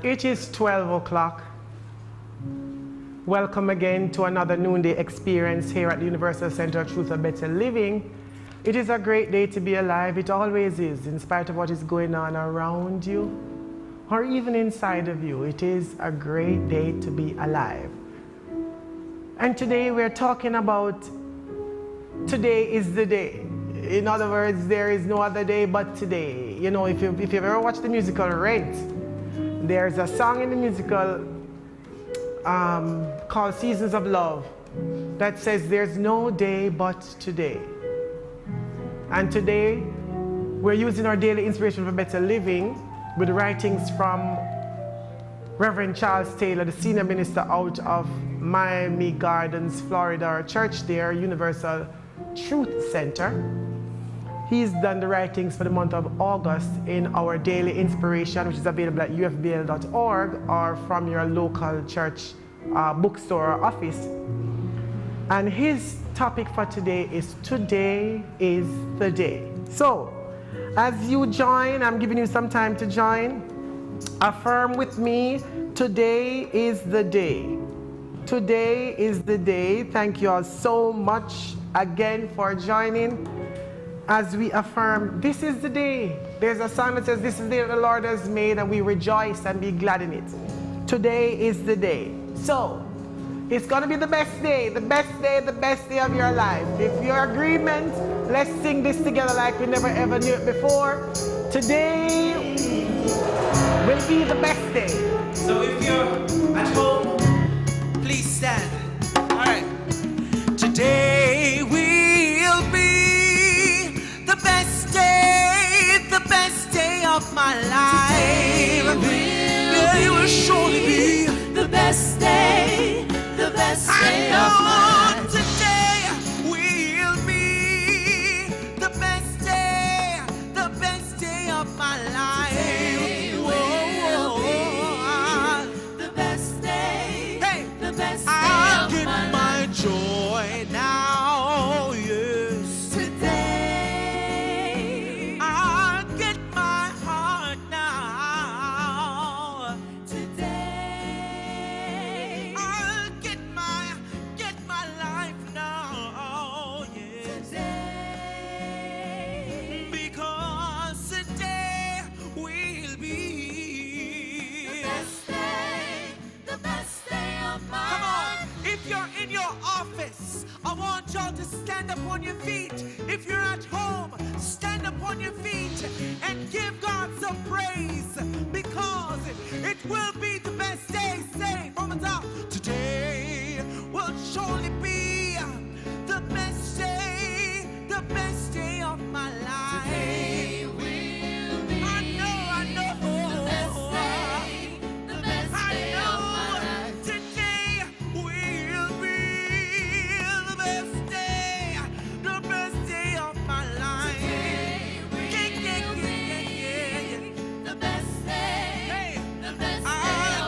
It is 12 o'clock. Welcome again to another noonday experience here at the Universal Center of Truth and Better Living. It is a great day to be alive. It always is, in spite of what is going on around you or even inside of you. It is a great day to be alive. And today we're talking about today is the day. In other words, there is no other day but today. You know, if you've ever watched the musical Rent, there's a song in the musical called Seasons of Love that says there's no day but today. And today we're using our daily inspiration for better living with writings from Reverend Charles Taylor, the senior minister out of Miami Gardens, Florida, our church there, Universal Truth Center. He's done the writings for the month of August in our daily inspiration, which is available at ufbl.org or from your local church bookstore or office. And his topic for today is Today is the Day. So, as you join, I'm giving you some time to join. Affirm with me, today is the day. Today is the day. Thank you all so much again for joining. As we affirm, this is the day. There's a song that says, this is the day that the Lord has made, and we rejoice and be glad in it. Today is the day. So, it's going to be the best day, the best day, the best day of your life. If you're agreement, let's sing this together like we never ever knew it before. Today will be the best day. So if you're at home, please stand. All right. Today will be the best day of my life. Yeah, it will surely be the best day of my life. Today will be the best day of my life. Today will be the best day, the best day I'll get my joy now, yes. Today I'll get my heart now. Today I'll get my life now, yes. Today, because today will be the best day of my life. Come on, if you're in your office, I want y'all to stand up on your feet. If you're at home, stand up on your feet and give God some praise, because it will be the best day. Say from the top, today will surely be the best day of my life. Today will be I know the best day of my life. Today will be the best day of my life. Today will be the best day of my life.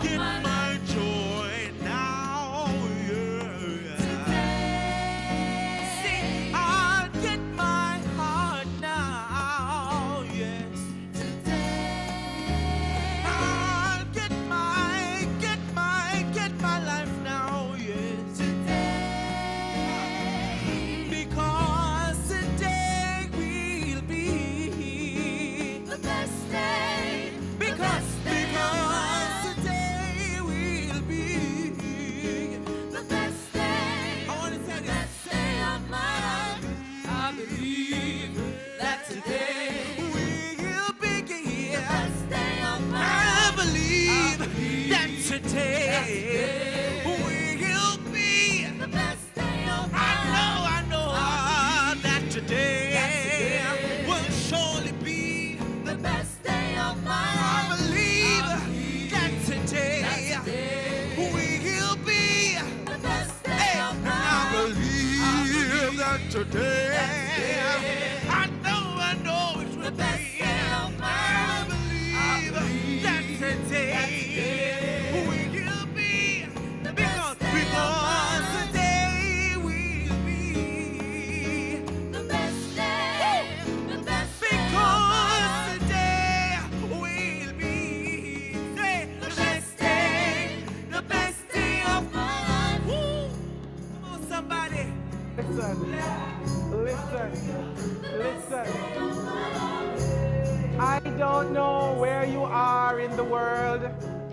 don't know where you are in the world.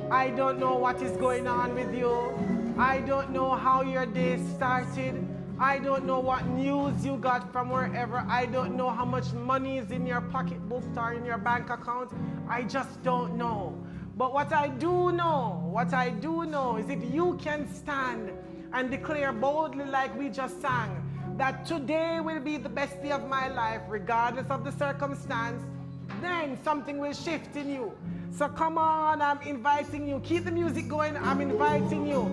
I don't know what is going on with you. I don't know how your day started. I don't know what news you got from wherever. I don't know how much money is in your pocketbook or in your bank account. I just don't know. But what I do know is if you can stand and declare boldly like we just sang, that today will be the best day of my life, regardless of the circumstance, then something will shift in you. So come on, I'm inviting you. Keep the music going, I'm inviting you.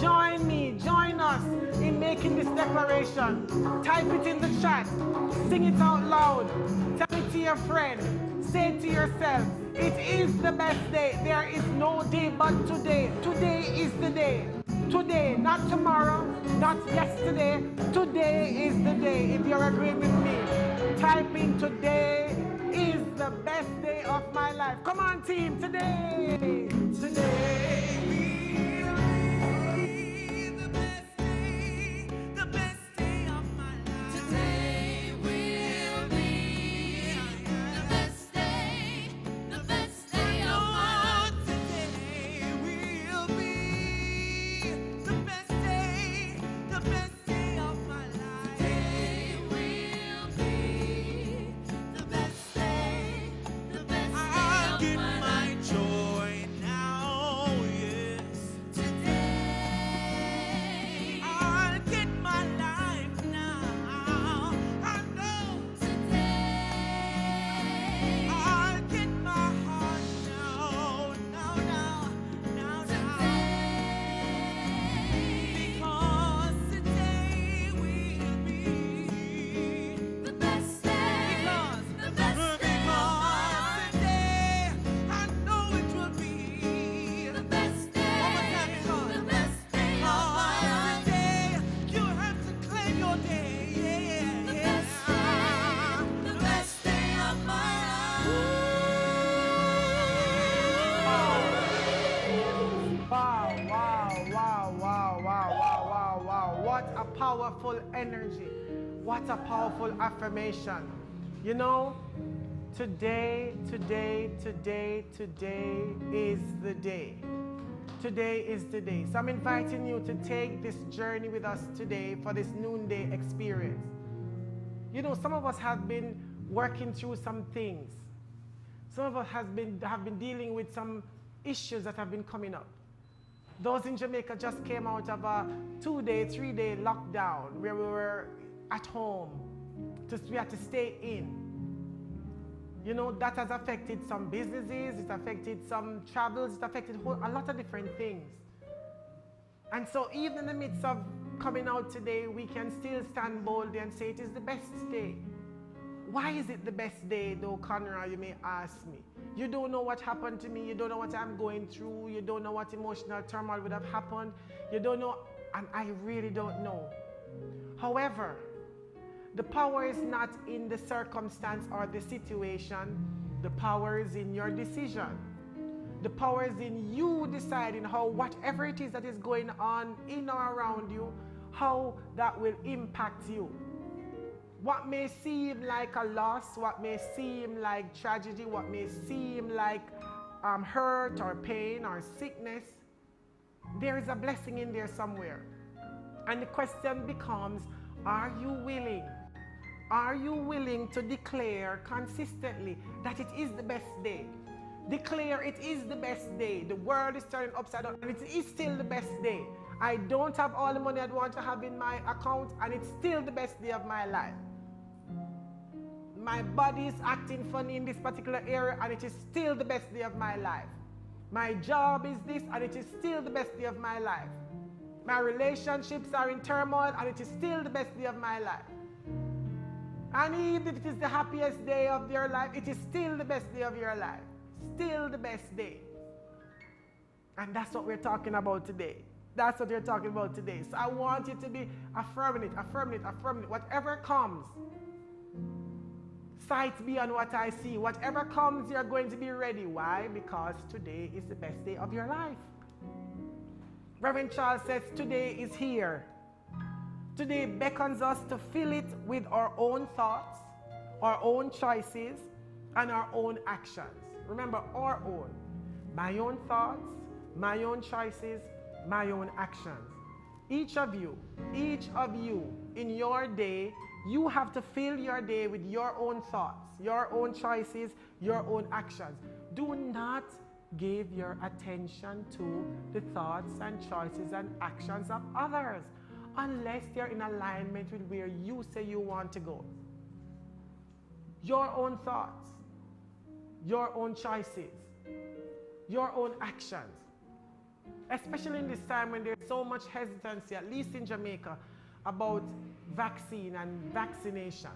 Join me, join us in making this declaration. Type it in the chat, sing it out loud, tell it to your friend, say it to yourself. It is the best day. There is no day but today. Today is the day. Today, not tomorrow, not yesterday. Today is the day. If you're agreeing with me, type in today is the best day of my life. Come on, team, today. Today will be the best day of my life. Today will be the best day of my life. Today will be the best day of my life. Today will be the best day of I'll get my my life. joy now, yes. Today, I'll get my life now. I know today, I'll get my heart now. Because today will be the best day, the best day of my life. today I know it will be The best day, the best day of my life. today you have to claim your day. The best day, the best day of my Wow. What a powerful energy. What a powerful affirmation. You know, today is the day. Today is the day. So I'm inviting you to take this journey with us today for this noonday experience. You know, some of us have been working through some things. Some of us have been dealing with some issues that have been coming up. Those in Jamaica just came out of a 2-day, 3-day lockdown where we were at home. We had to stay in. You know, that has affected some businesses, it affected some travels, it affected a lot of different things. And so even in the midst of coming out today, we can still stand boldly and say it is the best day. Why is it the best day though, Conroy, you may ask me? You don't know what happened to me, you don't know what I'm going through, you don't know what emotional turmoil would have happened, you don't know, and I really don't know. However, the power is not in the circumstance or the situation, the power is in your decision. The power is in you deciding how whatever it is that is going on in or around you, how that will impact you. What may seem like a loss, what may seem like tragedy, what may seem like hurt or pain or sickness, there is a blessing in there somewhere. And the question becomes, are you willing? Are you willing to declare consistently that it is the best day? Declare it is the best day. The world is turning upside down and it is still the best day. I don't have all the money I'd want to have in my account and it's still the best day of my life. My body is acting funny in this particular area and it is still the best day of my life. My job is this and it is still the best day of my life. My relationships are in turmoil and it is still the best day of my life. And even if it is the happiest day of your life, it is still the best day of your life. Still the best day. And that's what we're talking about today. That's what we're talking about today. So I want you to be affirming it. Whatever comes, sight beyond what I see. Whatever comes, you're going to be ready. Why? Because today is the best day of your life. Reverend Charles says today is here. Today beckons us to fill it with our own thoughts, our own choices, and our own actions. Remember, our own. My own thoughts, my own choices, my own actions. Each of you in your day, you have to fill your day with your own thoughts, your own choices, your own actions. Do not give your attention to the thoughts and choices and actions of others unless they're in alignment with where you say you want to go. Your own thoughts, your own choices, your own actions. Especially in this time when there's so much hesitancy, at least in Jamaica, about vaccine and vaccination.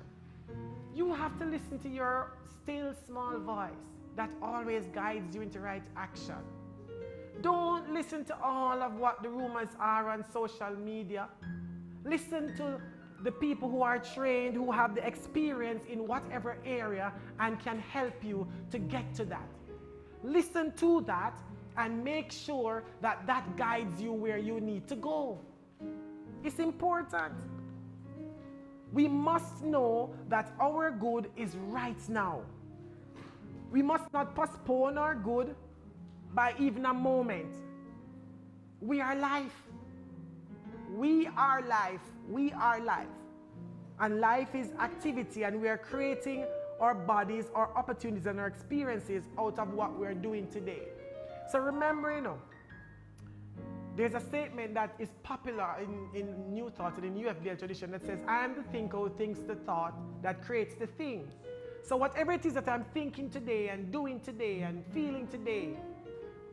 You have to listen to your still small voice that always guides you into right action. Don't listen to all of what the rumors are on social media. Listen to the people who are trained, who have the experience in whatever area and can help you to get to that. Listen to that and make sure that that guides you where you need to go. It's important. We must know that our good is right now. We must not postpone our good by even a moment. We are life. We are life. We are life. And life is activity, and we are creating our bodies, our opportunities, and our experiences out of what we're doing today. So remember, there's a statement that is popular in New Thought and in UFBL tradition that says, I am the thinker who thinks the thought that creates the thing. So whatever it is that I'm thinking today and doing today and feeling today,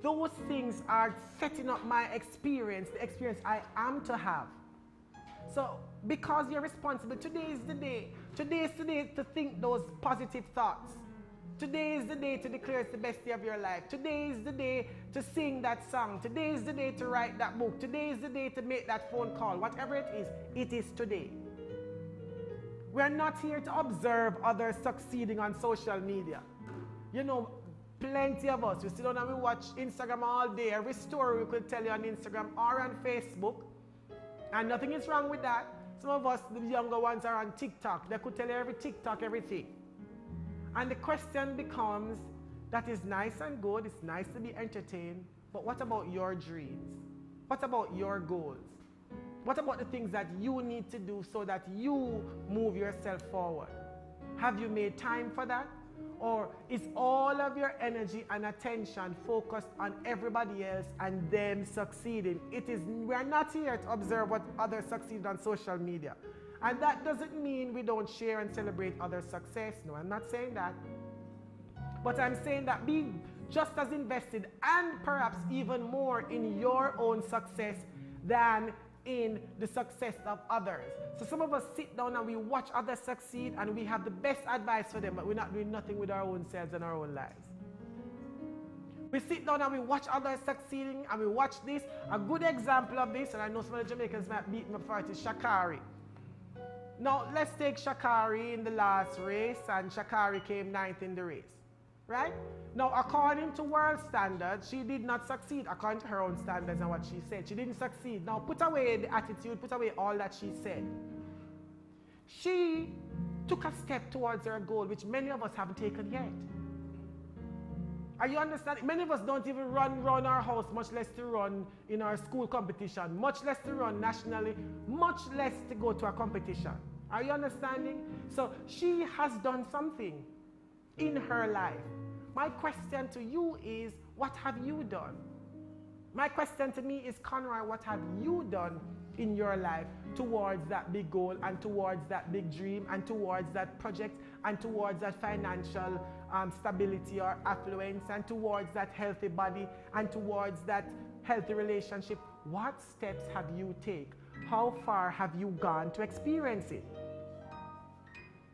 those things are setting up my experience, the experience I am to have. So because you're responsible, today is the day. Today is the day to think those positive thoughts. Today is the day to declare it's the best day of your life. Today is the day to sing that song. Today is the day to write that book. Today is the day to make that phone call. Whatever it is today. We're not here to observe others succeeding on social media. Plenty of us, we sit down and we watch Instagram all day. Every story we could tell you on Instagram or on Facebook. And nothing is wrong with that. Some of us, the younger ones, are on TikTok. They could tell you every TikTok, everything. And the question becomes, that is nice and good, it's nice to be entertained, but what about your dreams? What about your goals? What about the things that you need to do so that you move yourself forward? Have you made time for that? Or is all of your energy and attention focused on everybody else and them succeeding? We are not here to observe what others succeed on social media. And that doesn't mean we don't share and celebrate others' success. No, I'm not saying that. But I'm saying that be just as invested and perhaps even more in your own success than in the success of others. So some of us sit down and we watch others succeed and we have the best advice for them, but we're not doing nothing with our own selves and our own lives. We sit down and we watch others succeeding and we watch this. A good example of this, and I know some of the Jamaicans might beat me for it, is Shakari. Now, let's take Shakari in the last race, and Shakari came 9th in the race, right? Now, according to world standards, she did not succeed, according to her own standards and what she said. She didn't succeed. Now, put away the attitude, put away all that she said. She took a step towards her goal, which many of us haven't taken yet. Are you understanding? Many of us don't even run our house, much less to run in our school competition, much less to run nationally, much less to go to a competition. Are you understanding? So she has done something in her life. My question to you is, what have you done? My question to me is, Conroy, what have you done in your life towards that big goal and towards that big dream and towards that project and towards that financial stability or affluence and towards that healthy body and towards that healthy relationship? What steps have you taken? How far have you gone to experience it?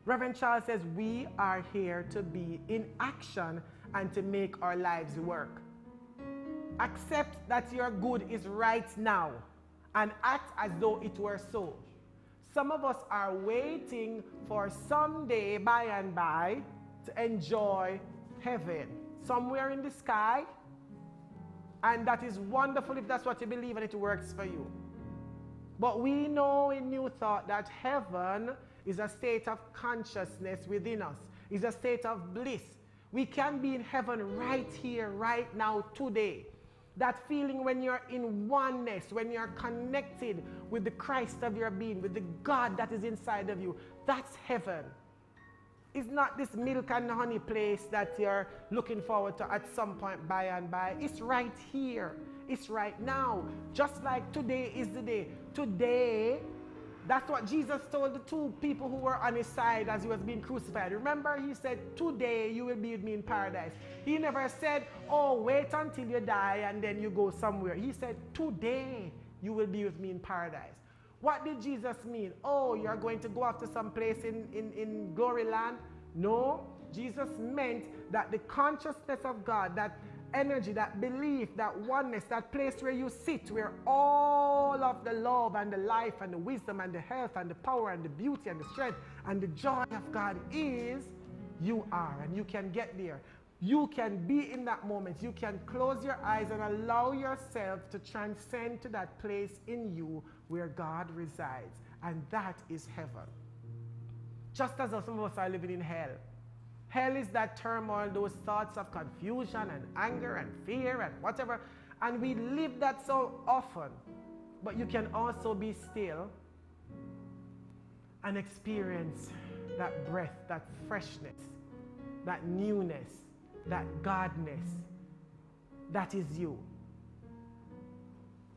Reverend Charles says we are here to be in action and to make our lives work. Accept that your good is right now and act as though it were so. Some of us are waiting for someday by and by to enjoy heaven somewhere in the sky, and that is wonderful if that's what you believe and it works for you. But we know in New Thought that heaven is a state of consciousness within us, is a state of bliss, We can be in heaven right here, right now, today. That feeling when you're in oneness, when you're connected with the Christ of your being, with the God that is inside of you, that's heaven. It's not this milk and honey place that you're looking forward to at some point by and by. It's right here. It's right now. Just like today is the day. Today, that's what Jesus told the two people who were on his side as he was being crucified. Remember, he said, today you will be with me in paradise. He never said, oh, wait until you die and then you go somewhere. He said, today you will be with me in paradise. What did Jesus mean? Oh, you're going to go off to some place in glory land? No, Jesus meant that the consciousness of God, that energy, that belief, that oneness, that place where you sit, where all of the love and the life and the wisdom and the health and the power and the beauty and the strength and the joy of God is, you are. And you can get there. You can be in that moment. You can close your eyes and allow yourself to transcend to that place in you where God resides. And that is heaven. Just as some of us are living in hell. Hell is that turmoil, those thoughts of confusion and anger and fear and whatever. And we live that so often. But you can also be still and experience that breath, that freshness, that newness, that Godness. That is you.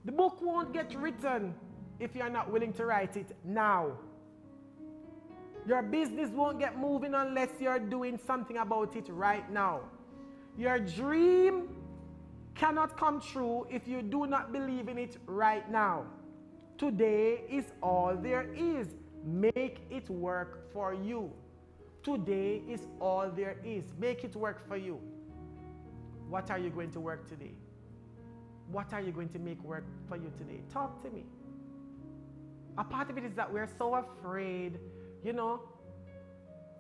The book won't get written if you're not willing to write it now. Your business won't get moving unless you're doing something about it right now. Your dream cannot come true if you do not believe in it right now. Today is all there is. Make it work for you. Today is all there is. Make it work for you. What are you going to work today? What are you going to make work for you today? Talk to me. A part of it is that we're so afraid. You know,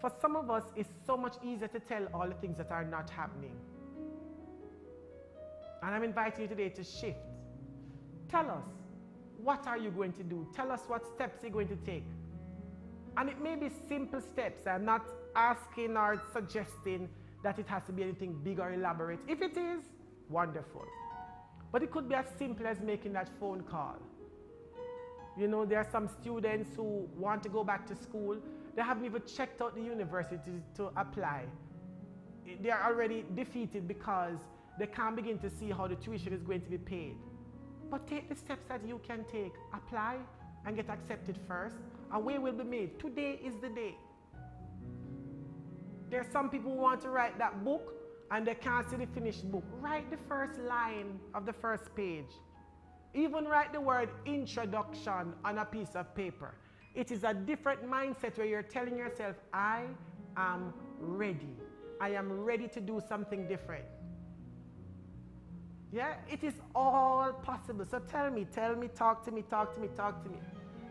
for some of us, it's so much easier to tell all the things that are not happening. And I'm inviting you today to shift. Tell us, what are you going to do? Tell us what steps you're going to take. And it may be simple steps. I'm not asking or suggesting that it has to be anything big or elaborate. If it is, wonderful. But it could be as simple as making that phone call. You know, there are some students who want to go back to school. They haven't even checked out the universities to apply. They are already defeated because they can't begin to see how the tuition is going to be paid. But take the steps that you can take. Apply and get accepted first. A way will be made. Today is the day. There are some people who want to write that book and they can't see the finished book. Write the first line of the first page. Even write the word introduction on a piece of paper. It is a different mindset where you're telling yourself, I am ready. I am ready to do something different. Yeah, it is all possible. So tell me, talk to me.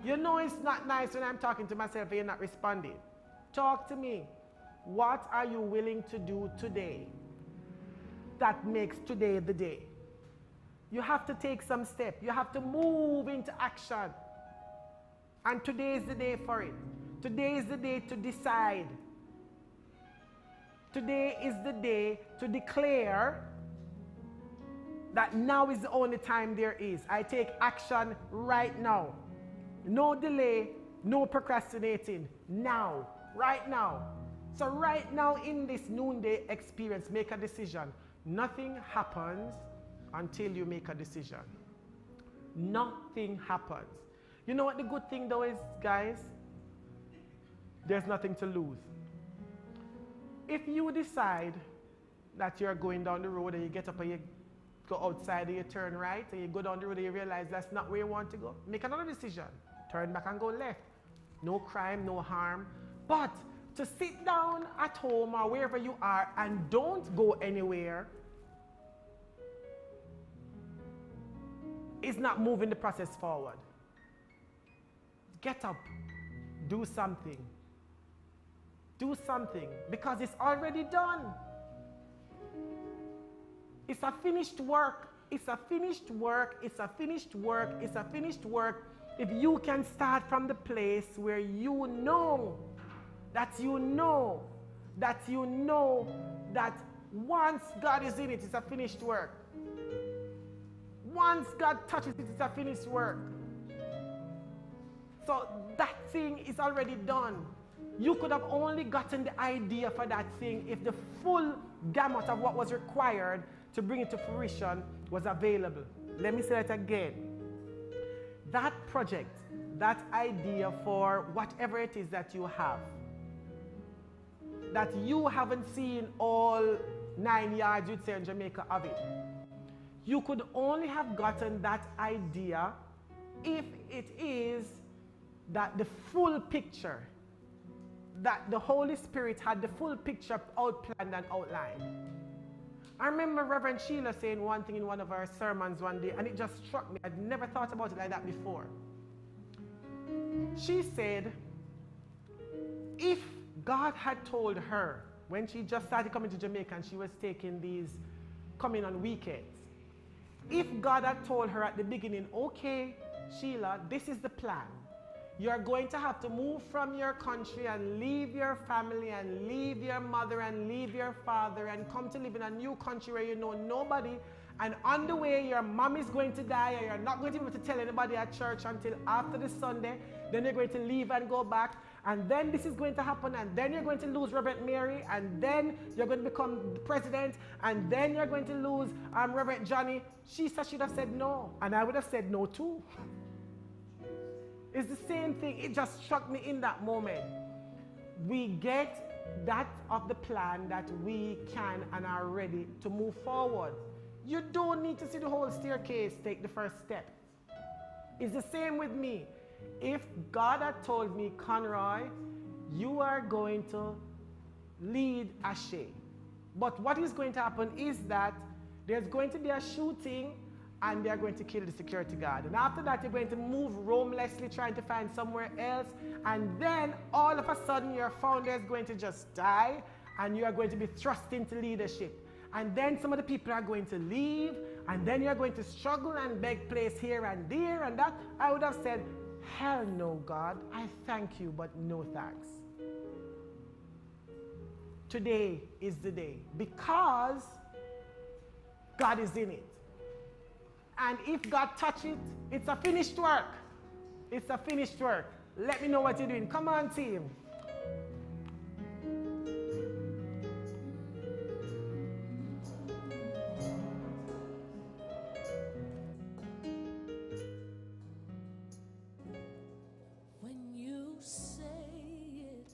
You know it's not nice when I'm talking to myself and you're not responding. Talk to me. What are you willing to do today that makes today the day? You have to take some step. You have to move into action. And today is the day for it. Today is the day to decide. Today is the day to declare that now is the only time there is. I take action right now. No delay, no procrastinating. Now, right now. So right now in this noonday experience, make a decision. Nothing happens until you make a decision. Nothing happens. You know what the good thing though is, guys? There's nothing to lose. If you decide that you're going down the road and you get up and you go outside and you turn right and you go down the road and you realize that's not where you want to go, make another decision. Turn back and go left. No crime, no harm. But to sit down at home or wherever you are and don't go anywhere is not moving the process forward. Get up. Do something. Do something because it's already done. It's a finished work. It's a finished work. It's a finished work. It's a finished work. If you can start from the place where you know that that you know that once God is in it, it's a finished work. Once God touches it, it's a finished work. So that thing is already done. You could have only gotten the idea for that thing if the full gamut of what was required to bring it to fruition was available. Let me say that again. That project, that idea for whatever it is that you have, that you haven't seen all 9 yards, you'd say in Jamaica, of it. You could only have gotten that idea if it is that the full picture, that the Holy Spirit had the full picture outplanned and outlined. I remember Reverend Sheila saying one thing in one of our sermons one day, and it just struck me. I'd never thought about it like that before. She said, if God had told her, when she just started coming to Jamaica and she was taking these, coming on weekends, if God had told her at the beginning, okay, Sheila, this is the plan. You're going to have to move from your country and leave your family and leave your mother and leave your father and come to live in a new country where you know nobody. And on the way, your mom is going to die, and you're not going to be able to tell anybody at church until after the Sunday. Then you're going to leave and go back. And then this is going to happen. And then you're going to lose Reverend Mary. And then you're going to become the president. And then you're going to lose Reverend Johnny. She said she'd have said no. And I would have said no too. It's the same thing. It just struck me in that moment. We get that of the plan that we can and are ready to move forward. You don't need to see the whole staircase take the first step. It's the same with me. If God had told me, Conroy, you are going to lead Ashe. But what is going to happen is that there's going to be a shooting and they're going to kill the security guard. And after that, you're going to move roamlessly, trying to find somewhere else. And then all of a sudden, your founder is going to just die and you are going to be thrust into leadership. And then some of the people are going to leave, and then you're going to struggle and beg place here and there and that. I would have said, hell no, God, I thank you, but no thanks. Today is the day because God is in it. And if God touches it, it's a finished work. It's a finished work. Let me know what you're doing. Come on, team. When you say it,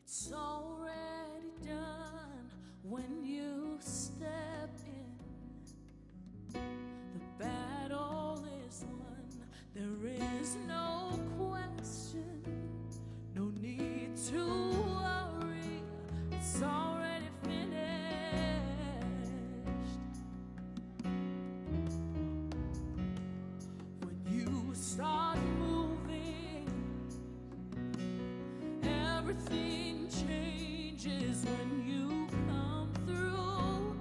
it's already done. When you step in, the battle is won. There is no question, no need to worry. It's already finished. When you start moving, everything changes. When you come through,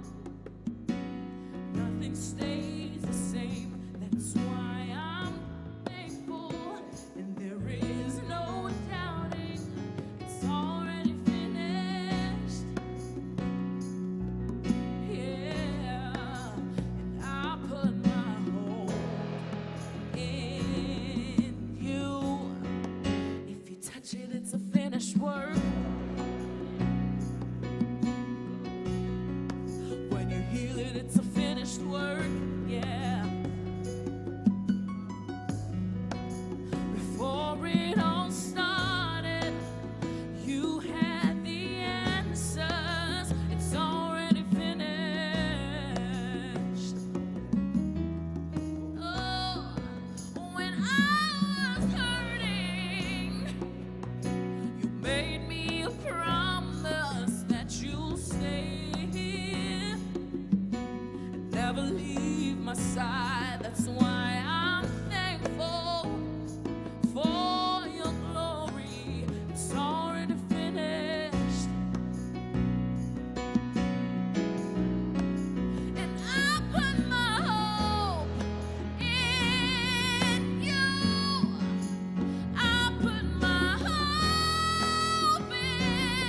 nothing stays the same. That's why I'm thankful, and there is no doubting. It's already finished. Yeah, and I put my hope in you. If you touch it, it's a finished work. When you heal it, it's a finished work. Yeah. Before it all started, you had the answers. It's already finished. Oh, when I was hurting, you made me a promise that you'll stay here and never leave my side. That's why I'm thankful for your glory. It's already finished. And I put my hope in you. I put my hope in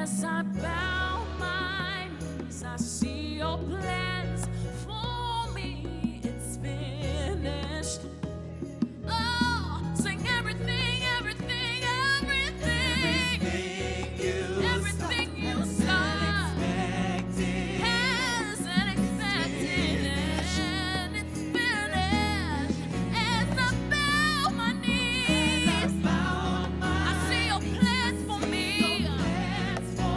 As I bow my knees, I see your plans for me. It's finished. Oh, sing everything, everything, everything. Everything you start has an expected end. It's finished. As I bow my knees, I see your plans for me.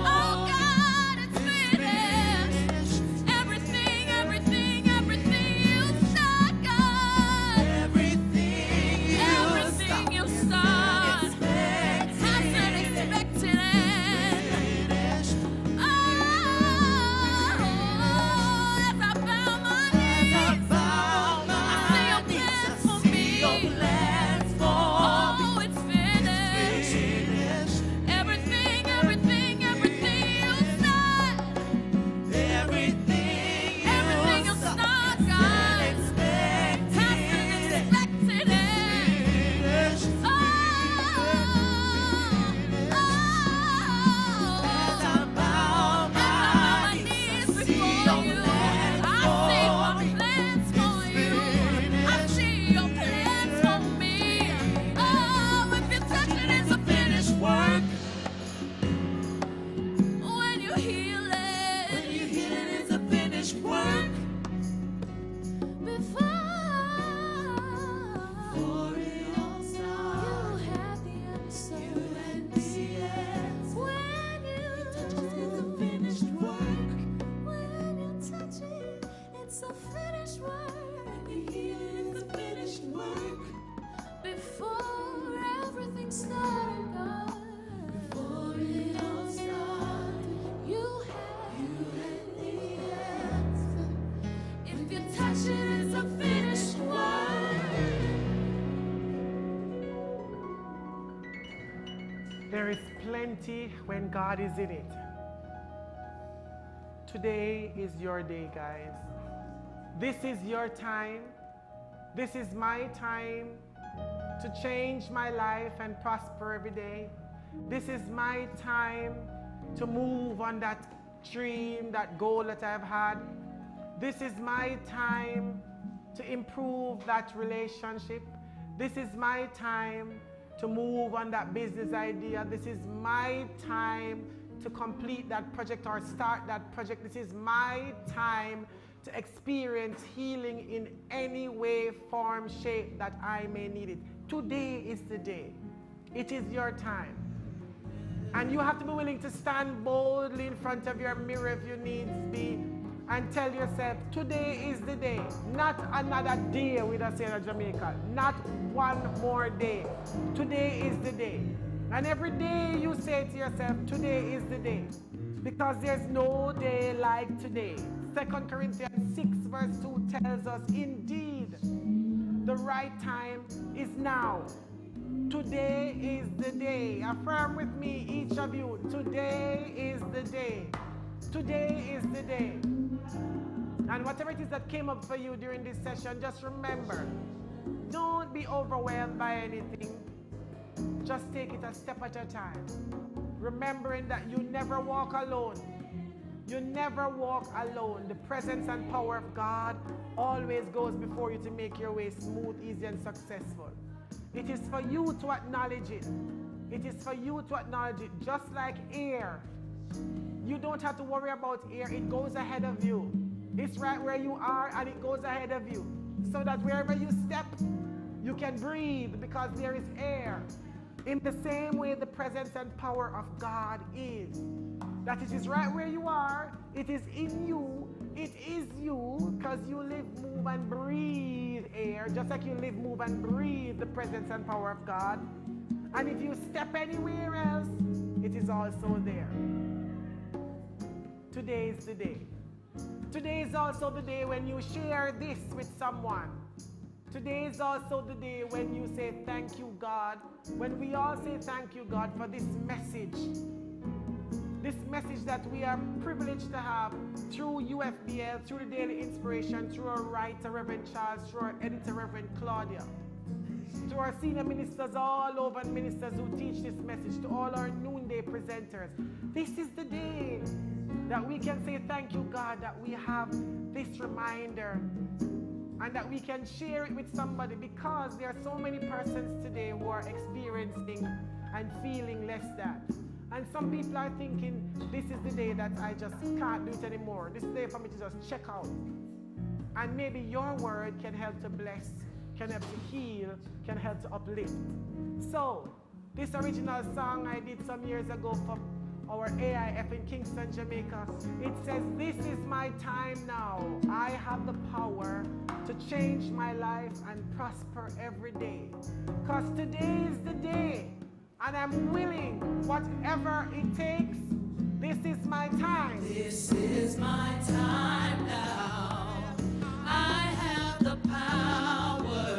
Oh God, it's finished. Everything, everything, everything you start, God. Everything you start has an expected end. Oh, as I bow my knees, I see your plans for me. Oh, it's finished. Everything, everything, everything you start. Everything you start, God, has an expected end. Oh, as I bow my knees before you, I see your plans for you. I see your plans for me. Oh, if you touch it, it's a finished work. When you heal it, it's a finished work. Before it all starts, you had the answer. When you touch it, it's a finished work. When you touch it, it's a finished work. When you heal it, it's a finished work. Before everything started, God. Before it all started, you had the answer. If you touch it, it's a finished work. There is plenty when God is in it. Today is your day, guys. This is your time. This is my time to change my life and prosper every day. This is my time to move on that dream, that goal that I've had. This is my time to improve that relationship. This is my time to move on that business idea. This is my time to complete that project or start that project. This is my time to experience healing in any way, form, shape that I may need it. Today is the day. It is your time. And you have to be willing to stand boldly in front of your mirror if you needs be and tell yourself, today is the day. Not another day, with us here in Jamaica. Not one more day. Today is the day. And every day you say to yourself, today is the day. Because there's no day like today. 2 Corinthians 6 verse 2 tells us, indeed, the right time is now. Today is the day. Affirm with me, each of you. Today is the day. Today is the day. And whatever it is that came up for you during this session, just remember, don't be overwhelmed by anything. Just take it a step at a time. Remembering that you never walk alone. You never walk alone. The presence and power of God always goes before you to make your way smooth, easy, and successful. It is for you to acknowledge it. It is for you to acknowledge it. Just like air. You don't have to worry about air. It goes ahead of you. It's right where you are and it goes ahead of you. So that wherever you step, you can breathe because there is air. In the same way the presence and power of God is. That it is right where you are, it is in you, it is you, because you live, move, and breathe air, just like you live, move, and breathe the presence and power of God. And if you step anywhere else, it is also there. Today is the day. Today is also the day when you share this with someone. Today is also the day when you say thank you, God. When we all say thank you, God, for this message. This message that we are privileged to have through UFBL, through the Daily Inspiration, through our writer, Reverend Charles, through our editor, Reverend Claudia. to our senior ministers all over and ministers who teach this message, to all our noonday presenters. This is the day that we can say thank you, God, that we have this reminder and that we can share it with somebody, because there are so many persons today who are experiencing and feeling less than. And some people are thinking, this is the day that I just can't do it anymore. This is the day for me to just check out. And maybe your word can help to bless, can help to heal, can help to uplift. So, this original song I did some years ago for our AIF in Kingston, Jamaica, it says, this is my time now. I have the power to change my life and prosper every day. Because today is the day, and I'm willing, whatever it takes. This is my time. This is my time now. I have the power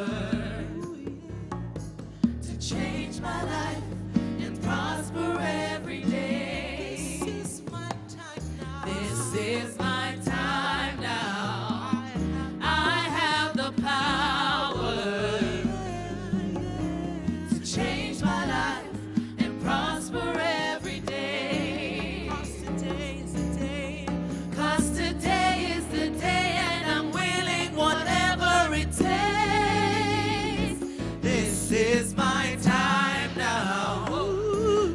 to change my life and prosper every day. This is my time now. This is my time now. I have the power to change my life and prosper every day. 'Cause today is the day. 'Cause today is the day, and I'm willing whatever it takes. This is my time now.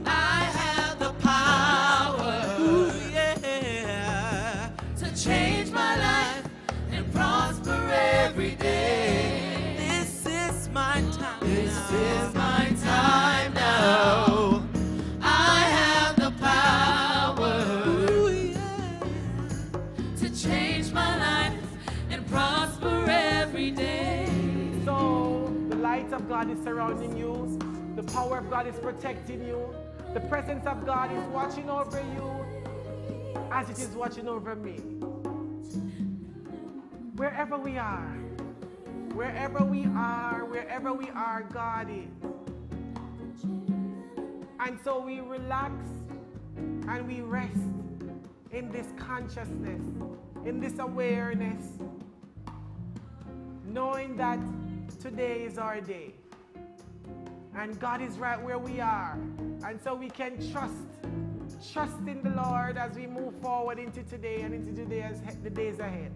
I have the power, yeah, to change my life and prosper every day. This is my time. This is my time now. I have the power to change my life and prosper every day. So, the light of God is surrounding you. The power of God is protecting you. The presence of God is watching over you as it is watching over me. Wherever we are, God is. And so we relax and we rest in this consciousness, in this awareness, knowing that today is our day. And God is right where we are. And so we can trust in the Lord as we move forward into today and into the days ahead.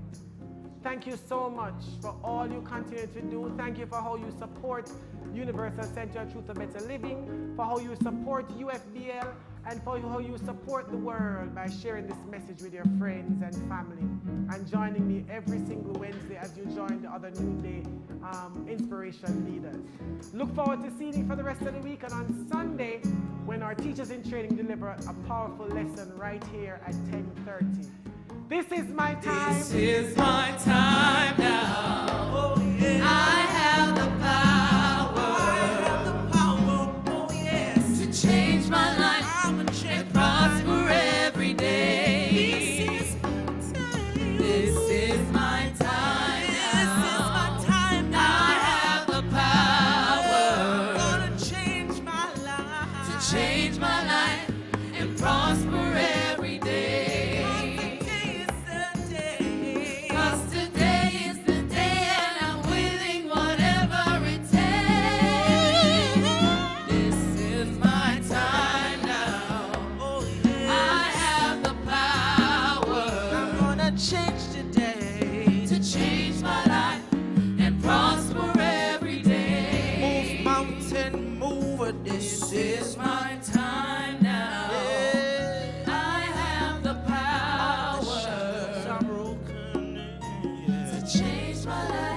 Thank you so much for all you continue to do. Thank you for how you support Universal Center of Truth and Better Living, for how you support UFBL, and for how you support the world by sharing this message with your friends and family, and joining me every single Wednesday as you join the other Noonday Inspiration leaders. Look forward to seeing you for the rest of the week, and on Sunday, when our teachers in training deliver a powerful lesson right here at 10:30. This is my time. This is my time now. Oh, yeah. I have the power. Oh, yes. To change my life and prosper every day. This is my time. This is my time now. I have the power. Gonna change my life. To change my life and prosper every day. Change today to change my life and prosper every day. Move mountain, move. This is my time now. Yeah. I have the power to change my life.